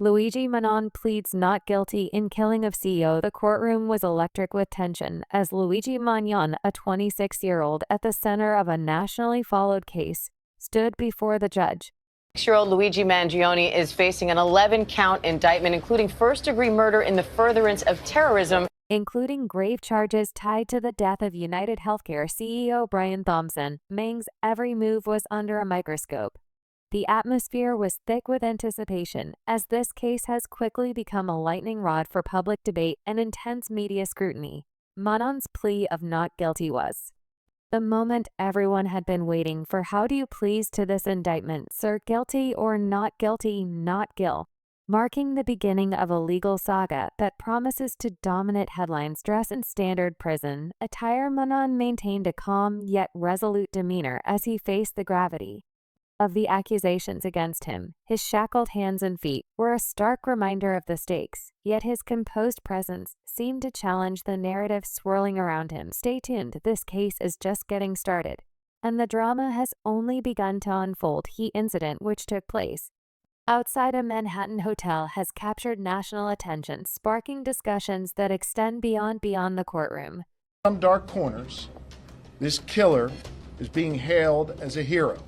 Luigi Mangione pleads not guilty in killing of CEO. The courtroom was electric with tension as Luigi Mangione, a 26-year-old at the center of a nationally followed case, stood before the judge. 6-year-old Luigi Mangione is facing an 11-count indictment, including first-degree murder in the furtherance of terrorism, including grave charges tied to the death of UnitedHealthcare CEO Brian Thompson. Mang's every move was under a microscope. The atmosphere was thick with anticipation, as this case has quickly become a lightning rod for public debate and intense media scrutiny. Mangione's plea of not guilty was the moment everyone had been waiting for. How do you plead to this indictment, sir? Guilty or not guilty? Not guil. Marking the beginning of a legal saga that promises to dominate headlines. Dressed in standard prison attire, Mangione maintained a calm yet resolute demeanor as he faced the gravity of the accusations against him. His shackled hands and feet were a stark reminder of the stakes, yet his composed presence seemed to challenge the narrative swirling around him. Stay tuned, this case is just getting started, and the drama has only begun to unfold. The incident, which took place outside a Manhattan hotel, has captured national attention, sparking discussions that extend beyond the courtroom. Some dark corners, this killer is being hailed as a hero.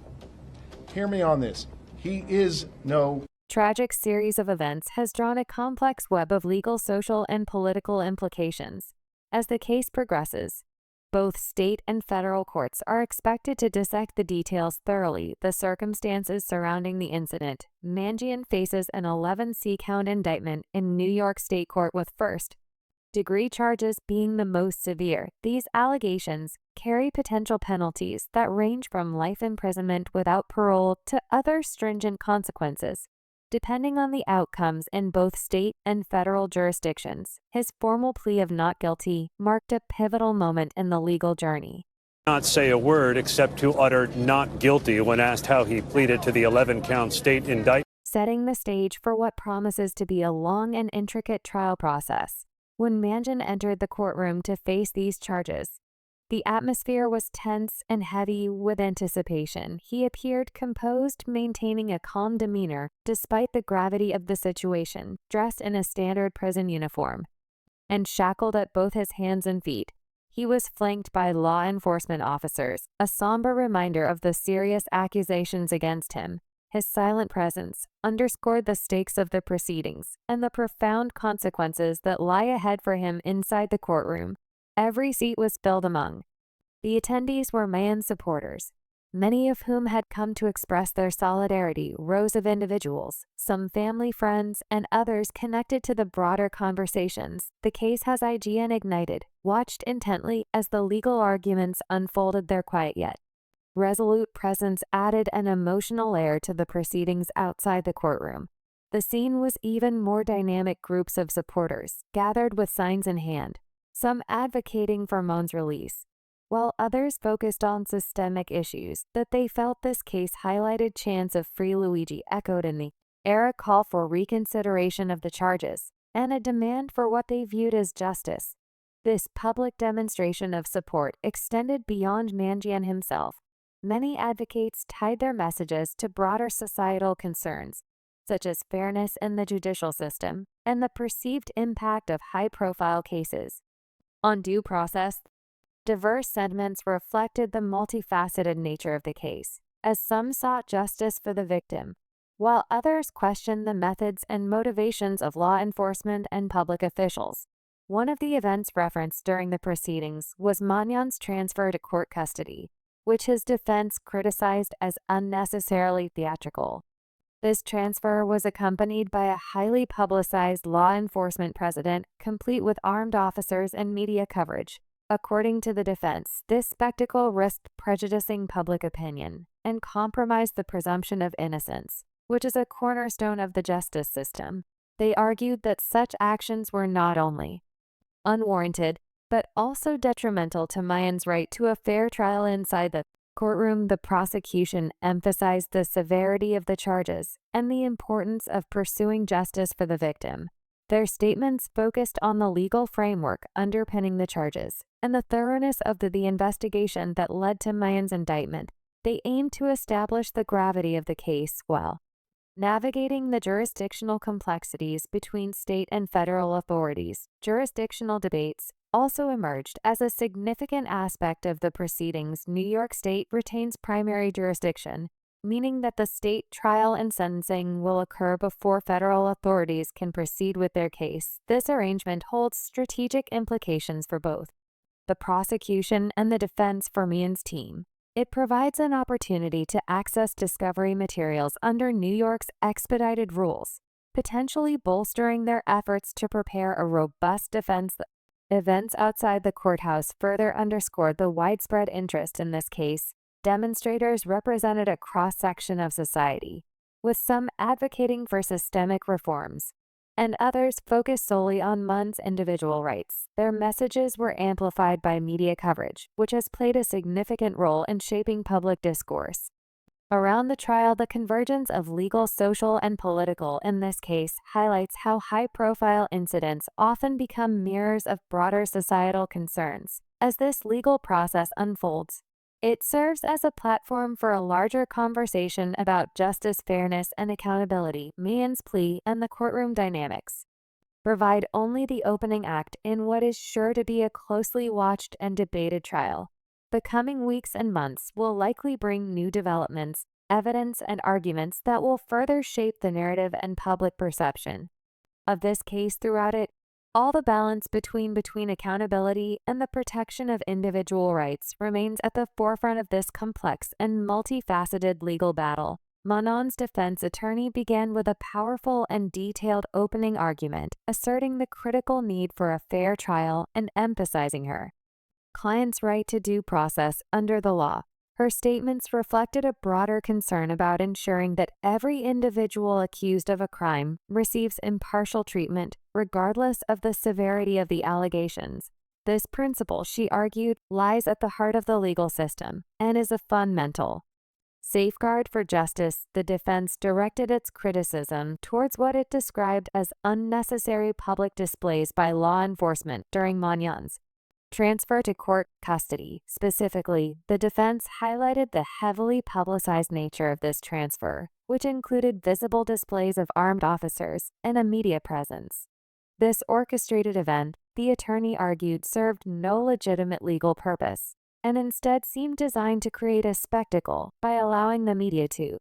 Hear me on this. He is no tragic series of events has drawn a complex web of legal, social, and political implications. As the case progresses, both state and federal courts are expected to dissect the details thoroughly. The circumstances surrounding the incident. Mangione faces an 11-count indictment in New York State Court, with first-degree charges being the most severe. These allegations carry potential penalties that range from life imprisonment without parole to other stringent consequences, depending on the outcomes in both state and federal jurisdictions. His formal plea of not guilty marked a pivotal moment in the legal journey. Not say a word except to utter not guilty when asked how he pleaded to the 11-count state indictment, setting the stage for what promises to be a long and intricate trial process. When Mangione entered the courtroom to face these charges, the atmosphere was tense and heavy with anticipation. He appeared composed, maintaining a calm demeanor despite the gravity of the situation. Dressed in a standard prison uniform and shackled at both his hands and feet, he was flanked by law enforcement officers, a somber reminder of the serious accusations against him. His silent presence underscored the stakes of the proceedings and the profound consequences that lie ahead for him inside the courtroom. Every seat was filled. Among the attendees were Mangione's supporters, many of whom had come to express their solidarity. Rows of individuals, some family, friends, and others connected to the broader conversations the case has ignited, watched intently as the legal arguments unfolded. Their quiet yet resolute presence added an emotional layer to the proceedings outside the courtroom. The scene was even more dynamic. Groups of supporters gathered with signs in hand, some advocating for Mangione's release, while others focused on systemic issues that they felt this case highlighted. Chants of "Free Luigi" echoed in the air, a call for reconsideration of the charges, and a demand for what they viewed as justice. This public demonstration of support extended beyond Mangione himself. Many advocates tied their messages to broader societal concerns, such as fairness in the judicial system and the perceived impact of high-profile cases on due process. Diverse sentiments reflected the multifaceted nature of the case, as some sought justice for the victim, while others questioned the methods and motivations of law enforcement and public officials. One of the events referenced during the proceedings was Mangione's transfer to court custody, which his defense criticized as unnecessarily theatrical. This transfer was accompanied by a highly publicized law enforcement precedent, complete with armed officers and media coverage. According to the defense, this spectacle risked prejudicing public opinion and compromised the presumption of innocence, which is a cornerstone of the justice system. They argued that such actions were not only unwarranted, but also detrimental to Mangione's right to a fair trial inside the courtroom. The prosecution emphasized the severity of the charges and the importance of pursuing justice for the victim. Their statements focused on the legal framework underpinning the charges and the thoroughness of the investigation that led to Mangione's indictment. They aimed to establish the gravity of the case while Navigating the jurisdictional complexities between state and federal authorities, jurisdictional debates also emerged as a significant aspect of the proceedings. New York State retains primary jurisdiction, meaning that the state trial and sentencing will occur before federal authorities can proceed with their case. This arrangement holds strategic implications for both the prosecution and the defense for MINS team. It provides an opportunity to access discovery materials under New York's expedited rules, potentially bolstering their efforts to prepare a robust defense. Events outside the courthouse further underscored the widespread interest in this case. Demonstrators represented a cross-section of society, with some advocating for systemic reforms, and others focused solely on MINS' individual rights. Their messages were amplified by media coverage, which has played a significant role in shaping public discourse. Around the trial, the convergence of legal, social, and political in this case highlights how high-profile incidents often become mirrors of broader societal concerns. As this legal process unfolds, it serves as a platform for a larger conversation about justice, fairness, and accountability. MINS' Plea and the courtroom dynamics provide only the opening act in what is sure to be a closely watched and debated trial. The coming weeks and months will likely bring new developments, evidence, and arguments that will further shape the narrative and public perception of this case. Throughout it, all the balance between accountability and the protection of individual rights remains at the forefront of this complex and multifaceted legal battle. Manon's defense attorney began with a powerful and detailed opening argument, asserting the critical need for a fair trial and emphasizing her client's right to due process under the law. Her statements reflected a broader concern about ensuring that every individual accused of a crime receives impartial treatment, regardless of the severity of the allegations. This principle, she argued, lies at the heart of the legal system and is a fundamental safeguard for justice. The defense directed its criticism towards what it described as unnecessary public displays by law enforcement during Mangone's transfer to court custody. Specifically, the defense highlighted the heavily publicized nature of this transfer, which included visible displays of armed officers and a media presence. This orchestrated event, the attorney argued, served no legitimate legal purpose, and instead seemed designed to create a spectacle by allowing the media to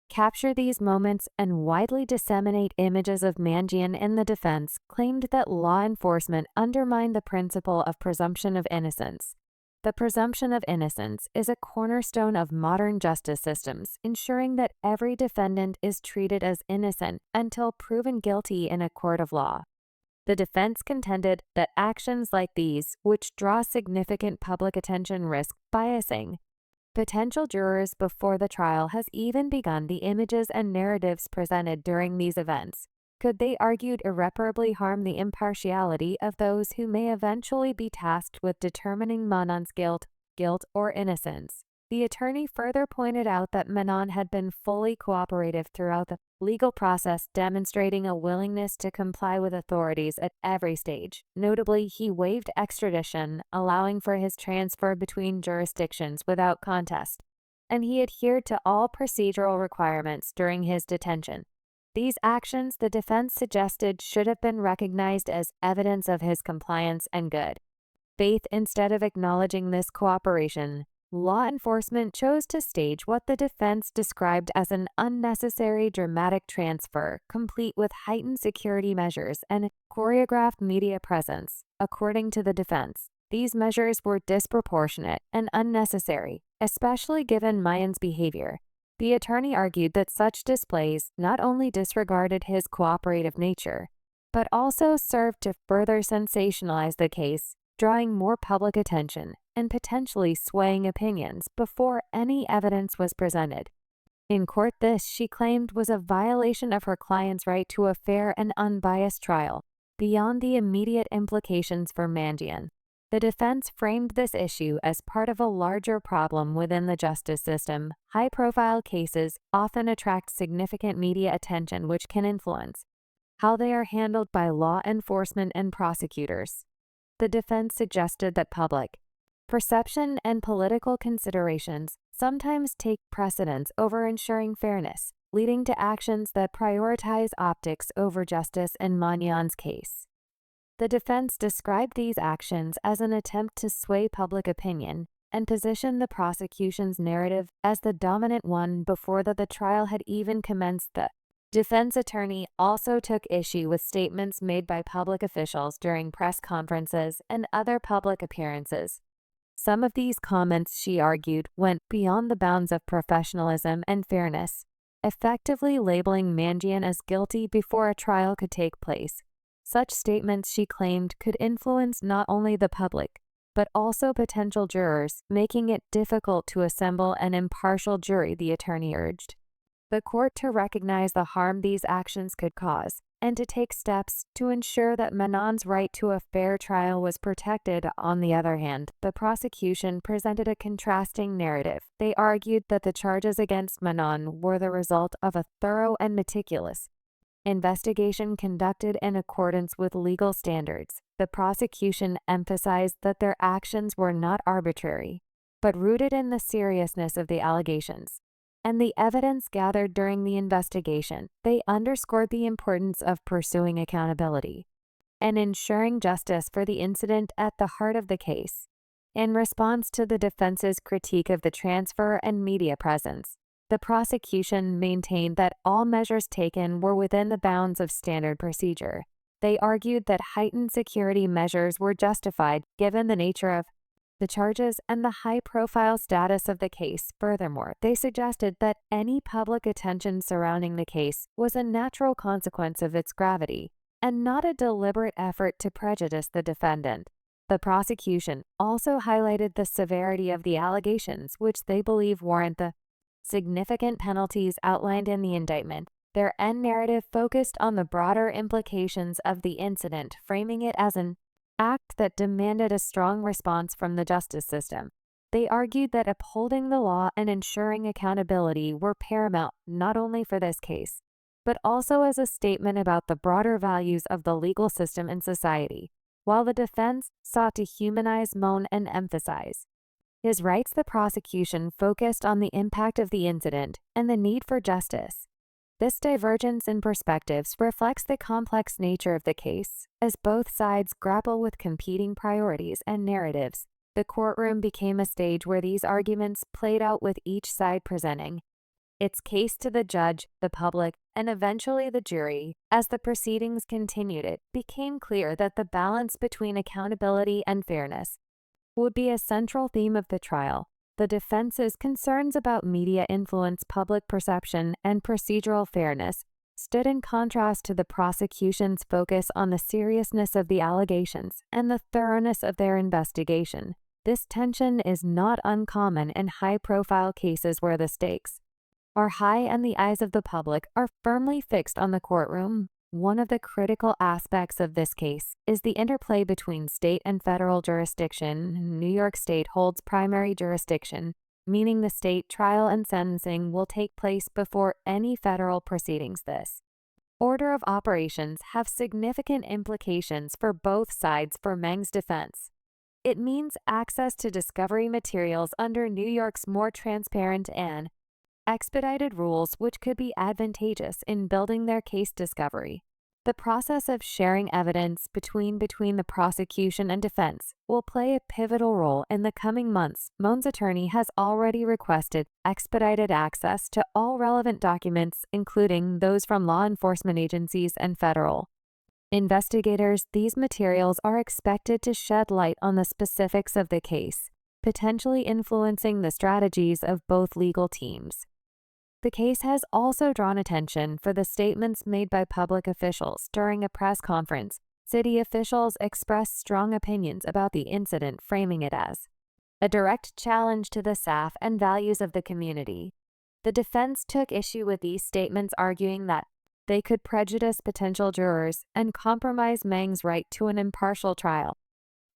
capture these moments and widely disseminate images of Mangione. In the defense claimed that law enforcement undermined the principle of presumption of innocence. The presumption of innocence is a cornerstone of modern justice systems, ensuring that every defendant is treated as innocent until proven guilty in a court of law. The defense contended that actions like these, which draw significant public attention, risk biasing potential jurors before the trial has even begun. The images and narratives presented during these events could, they argued, irreparably harm the impartiality of those who may eventually be tasked with determining Manon's guilt or innocence. The attorney further pointed out that Manon had been fully cooperative throughout the legal process, demonstrating a willingness to comply with authorities at every stage. Notably, he waived extradition, allowing for his transfer between jurisdictions without contest, and he adhered to all procedural requirements during his detention. These actions, the defense suggested, should have been recognized as evidence of his compliance and good faith. Instead of acknowledging this cooperation, law enforcement chose to stage what the defense described as an unnecessary dramatic transfer, complete with heightened security measures and choreographed media presence. According to the defense, these measures were disproportionate and unnecessary, especially given Mangone's behavior. The attorney argued that such displays not only disregarded his cooperative nature, but also served to further sensationalize the case, drawing more public attention and potentially swaying opinions before any evidence was presented. In court, this, she claimed, was a violation of her client's right to a fair and unbiased trial, beyond the immediate implications for Mangione. The defense framed this issue as part of a larger problem within the justice system. High-profile cases often attract significant media attention, which can influence how they are handled by law enforcement and prosecutors. The defense suggested that public perception and political considerations sometimes take precedence over ensuring fairness. leading to actions that prioritize optics over justice in Mangione's case. The defense described these actions as an attempt to sway public opinion and position the prosecution's narrative as the dominant one before the trial had even commenced. The defense attorney also took issue with statements made by public officials during press conferences and other public appearances. Some of these comments, she argued, went beyond the bounds of professionalism and fairness, effectively labeling Mangione as guilty before a trial could take place. Such statements, she claimed, could influence not only the public, but also potential jurors, making it difficult to assemble an impartial jury, the attorney urged the court to recognize the harm these actions could cause and to take steps to ensure that Manon's right to a fair trial was protected. On the other hand, the prosecution presented a contrasting narrative. They argued that the charges against Manon were the result of a thorough and meticulous investigation conducted in accordance with legal standards. The prosecution emphasized that their actions were not arbitrary, but rooted in the seriousness of the allegations and the evidence gathered during the investigation. They underscored the importance of pursuing accountability and ensuring justice for the incident at the heart of the case. In response to the defense's critique of the transfer and media presence, the prosecution maintained that all measures taken were within the bounds of standard procedure. They argued that heightened security measures were justified given the nature of the charges and the high-profile status of the case. Furthermore, they suggested that any public attention surrounding the case was a natural consequence of its gravity and not a deliberate effort to prejudice the defendant. The prosecution also highlighted the severity of the allegations, which they believe warrant the significant penalties outlined in the indictment. Their end narrative focused on the broader implications of the incident, framing it as an act that demanded a strong response from the justice system. They argued that upholding the law and ensuring accountability were paramount not only for this case, but also as a statement about the broader values of the legal system and society. While the defense sought to humanize Mon and emphasize his rights, the prosecution focused on the impact of the incident and the need for justice. This divergence in perspectives reflects the complex nature of the case, as both sides grapple with competing priorities and narratives. The courtroom became a stage where these arguments played out, with each side presenting its case to the judge, the public, and eventually the jury. As the proceedings continued, it became clear that the balance between accountability and fairness would be a central theme of the trial. The defense's concerns about media influence, public perception, and procedural fairness stood in contrast to the prosecution's focus on the seriousness of the allegations and the thoroughness of their investigation. This tension is not uncommon in high-profile cases where the stakes are high and the eyes of the public are firmly fixed on the courtroom. One of the critical aspects of this case is the interplay between state and federal jurisdiction. New York State holds primary jurisdiction, meaning the state trial and sentencing will take place before any federal proceedings. This order of operations have significant implications for both sides. For Meng's defense, it means access to discovery materials under New York's more transparent and expedited rules, which could be advantageous in building their case discovery. The process of sharing evidence between the prosecution and defense will play a pivotal role in the coming months. Mon's attorney has already requested expedited access to all relevant documents, including those from law enforcement agencies and federal investigators. These materials are expected to shed light on the specifics of the case, potentially influencing the strategies of both legal teams. The case has also drawn attention for the statements made by public officials during a press conference. City officials expressed strong opinions about the incident, framing it as a direct challenge to the staff and values of the community. The defense took issue with these statements, arguing that they could prejudice potential jurors and compromise Meng's right to an impartial trial.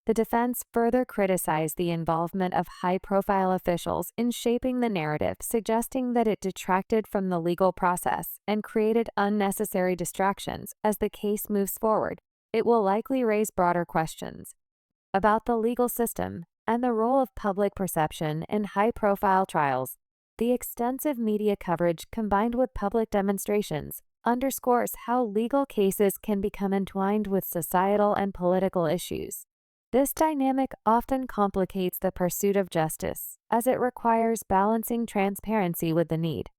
The defense further criticized the involvement of high-profile officials in shaping the narrative, suggesting that it detracted from the legal process and created unnecessary distractions. As the case moves forward, it will likely raise broader questions about the legal system and the role of public perception in high-profile trials. The extensive media coverage combined with public demonstrations underscores how legal cases can become entwined with societal and political issues. This dynamic often complicates the pursuit of justice, as it requires balancing transparency with the need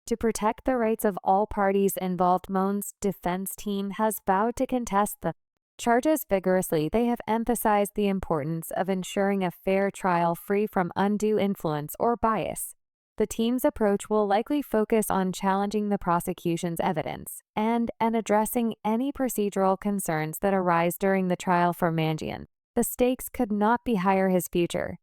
to protect the rights of all parties involved. MINS' defense team has vowed to contest the charges vigorously. They have emphasized the importance of ensuring a fair trial free from undue influence or bias. The team's approach will likely focus on challenging the prosecution's evidence and addressing any procedural concerns that arise during the trial. For Mangione, the stakes could not be higher. His future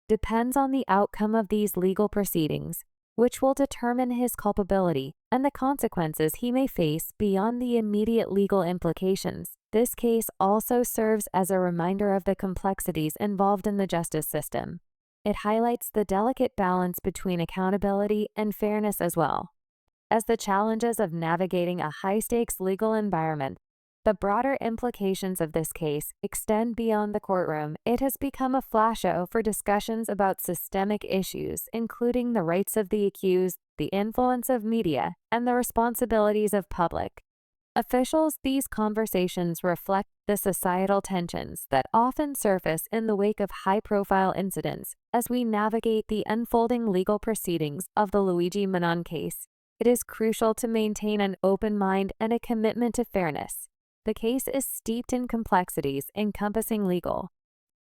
depends on the outcome of these legal proceedings, which will determine his culpability and the consequences he may face beyond the immediate legal implications. This case also serves as a reminder of the complexities involved in the justice system. It highlights the delicate balance between accountability and fairness, as well as the challenges of navigating a high-stakes legal environment. The broader implications of this case extend beyond the courtroom. It has become a flash show for discussions about systemic issues, including the rights of the accused, the influence of media, and the responsibilities of public officials. These conversations reflect the societal tensions that often surface in the wake of high-profile incidents. As we navigate the unfolding legal proceedings of the Luigi Mangione case, it is crucial to maintain an open mind and a commitment to fairness. The case is steeped in complexities encompassing legal,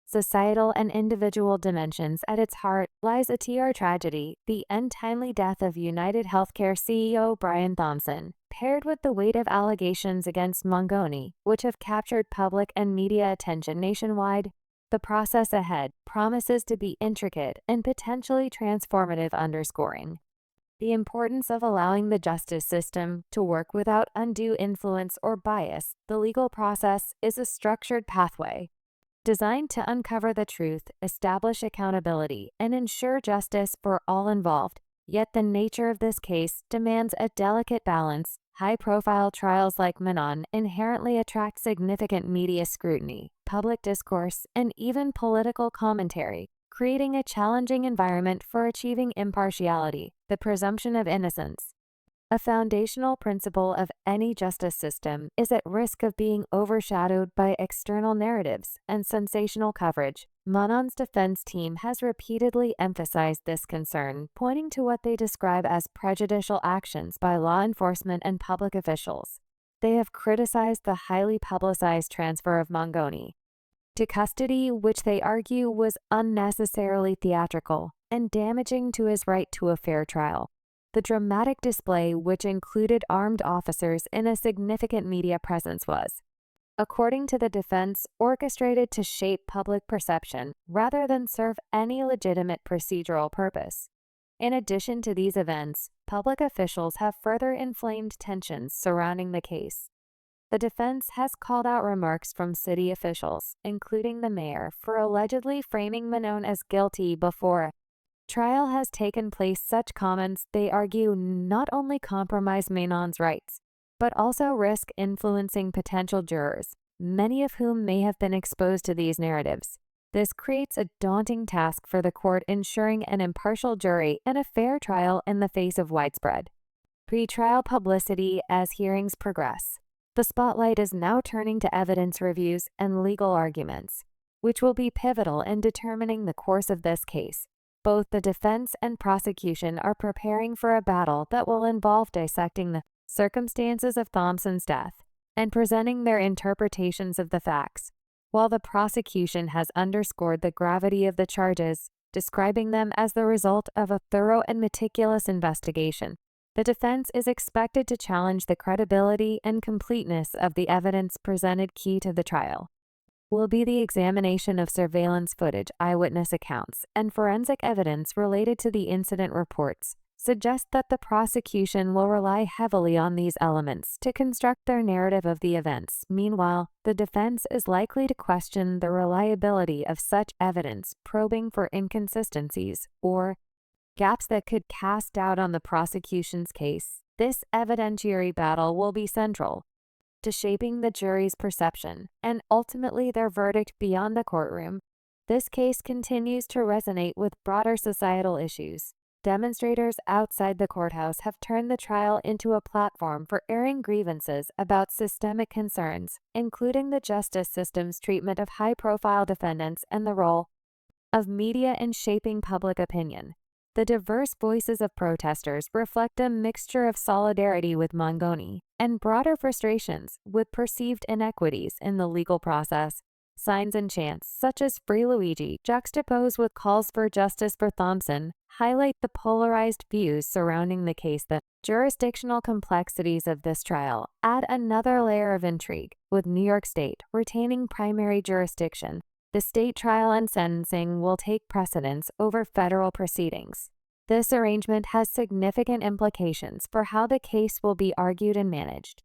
societal, and individual dimensions. At its heart lies a tragedy, the untimely death of UnitedHealthcare CEO Brian Thompson, paired with the weight of allegations against Mangione, which have captured public and media attention nationwide. The process ahead promises to be intricate and potentially transformative, underscoring the importance of allowing the justice system to work without undue influence or bias. The legal process is a structured pathway designed to uncover the truth, establish accountability, and ensure justice for all involved. Yet the nature of this case demands a delicate balance. High-profile trials like Mangione inherently attract significant media scrutiny, public discourse, and even political commentary, creating a challenging environment for achieving impartiality. The presumption of innocence, a foundational principle of any justice system, is at risk of being overshadowed by external narratives and sensational coverage. Mangione's defense team has repeatedly emphasized this concern, pointing to what they describe as prejudicial actions by law enforcement and public officials. They have criticized the highly publicized transfer of Mangione to custody, which they argue was unnecessarily theatrical and damaging to his right to a fair trial. The dramatic display, which included armed officers in a significant media presence, was, according to the defense, orchestrated to shape public perception rather than serve any legitimate procedural purpose. In addition to these events, public officials have further inflamed tensions surrounding the case. The defense has called out remarks from city officials, including the mayor, for allegedly framing Mangione as guilty before trial has taken place. Such comments, they argue, not only compromise Mangione's rights, but also risk influencing potential jurors, many of whom may have been exposed to these narratives. This creates a daunting task for the court, ensuring an impartial jury and a fair trial in the face of widespread pre-trial publicity. As hearings progress, the spotlight is now turning to evidence reviews and legal arguments, which will be pivotal in determining the course of this case. Both the defense and prosecution are preparing for a battle that will involve dissecting the circumstances of Thompson's death and presenting their interpretations of the facts, while the prosecution has underscored the gravity of the charges, describing them as the result of a thorough and meticulous investigation. The defense is expected to challenge the credibility and completeness of the evidence presented. Key to the trial will be the examination of surveillance footage, eyewitness accounts, and forensic evidence related to the incident. Reports suggest that the prosecution will rely heavily on these elements to construct their narrative of the events. Meanwhile, the defense is likely to question the reliability of such evidence, probing for inconsistencies or gaps that could cast doubt on the prosecution's case. This evidentiary battle will be central to shaping the jury's perception and ultimately their verdict beyond the courtroom. This case continues to resonate with broader societal issues. Demonstrators outside the courthouse have turned the trial into a platform for airing grievances about systemic concerns, including the justice system's treatment of high-profile defendants and the role of media in shaping public opinion. The diverse voices of protesters reflect a mixture of solidarity with Mangione and broader frustrations with perceived inequities in the legal process. Signs and chants, such as Free Luigi, juxtaposed with calls for justice for Thompson, highlight the polarized views surrounding the case. The jurisdictional complexities of this trial add another layer of intrigue, with New York State retaining primary jurisdiction. The state trial and sentencing will take precedence over federal proceedings. This arrangement has significant implications for how the case will be argued and managed.